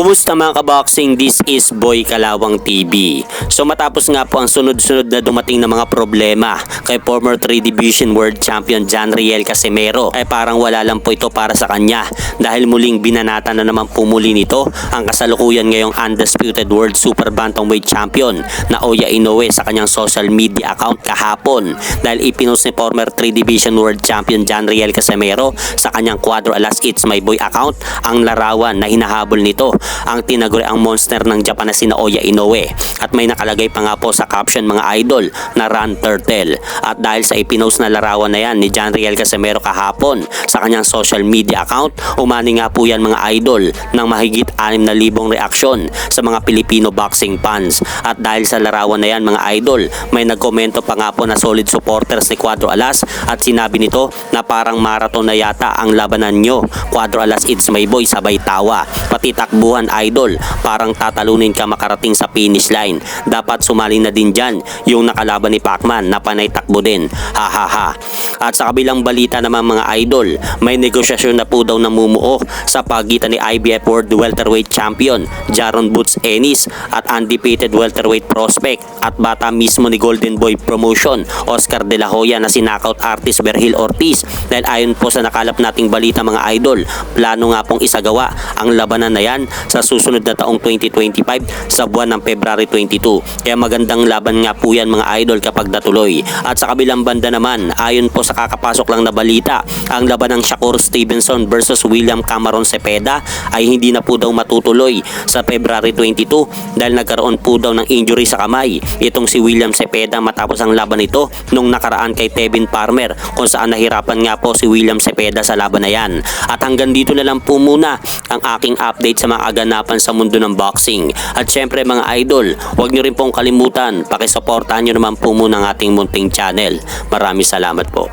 Kumusta mga kaboxing? This is Boy Kalawang TV. So matapos nga po ang sunod-sunod na dumating na mga problema kay former 3 Division World Champion John Riel Casimero, ay parang wala lang po ito para sa kanya dahil muling binanata na naman pumuli nito ang kasalukuyan ngayong undisputed World Super Bantamweight Champion na Oya Inoue sa kanyang social media account kahapon dahil ipinost ni former 3 Division World Champion John Riel Casimero sa kanyang Cuadro Alas It's My Boy account ang larawan na hinahabol nito ang tinaguri ang monster ng Japan na sina Oya Inoue, at may nakalagay pa nga po sa caption mga idol na Run Turtle. At dahil sa ipinost na larawan na yan ni John Riel Casimero kahapon sa kanyang social media account, umani nga po yan mga idol ng mahigit 6,000 reaksyon sa mga Pilipino boxing fans. At dahil sa larawan na yan mga idol, may nagkomento pa nga po na solid supporters ni Cuadro Alas at sinabi nito na parang marathon na yata ang labanan nyo, Cuadro Alas It's My Boy, sabay tawa. Pati takbuhan idol, parang tatalunin ka makarating sa finish line. Dapat sumali na din dyan yung nakalaban ni Pacman na panay takbo din. Ha ha ha. At sa kabilang balita naman mga idol, may negosyasyon na po daw namumuo sa pagitan ni IBF World Welterweight Champion Jaron Boots Ennis at undefeated welterweight prospect at bata mismo ni Golden Boy Promotion Oscar De La Hoya na si knockout artist Vergil Ortiz. Dahil ayon po sa nakalap nating balita mga idol, plano nga pong isagawa ang labanan na yan sa susunod na taong 2025 sa buwan ng February 22. Kaya magandang laban nga po yan mga idol kapag natuloy. At sa kabilang banda naman, ayon po sa kakapasok lang na balita, ang laban ng Shakur Stevenson versus William Cameron Cepeda ay hindi na po daw matutuloy sa February 22 dahil nagkaroon po daw ng injury sa kamay itong si William Cepeda matapos ang laban nito nung nakaraan kay Tevin Farmer, kung saan nahirapan nga po si William Cepeda sa laban na yan. At hanggang dito na lang po muna ang aking update sa mga aganapan sa mundo ng boxing. At syempre mga idol, huwag nyo rin pong kalimutan, pakisuportahan nyo naman po muna ang ating munting channel. Maraming salamat po.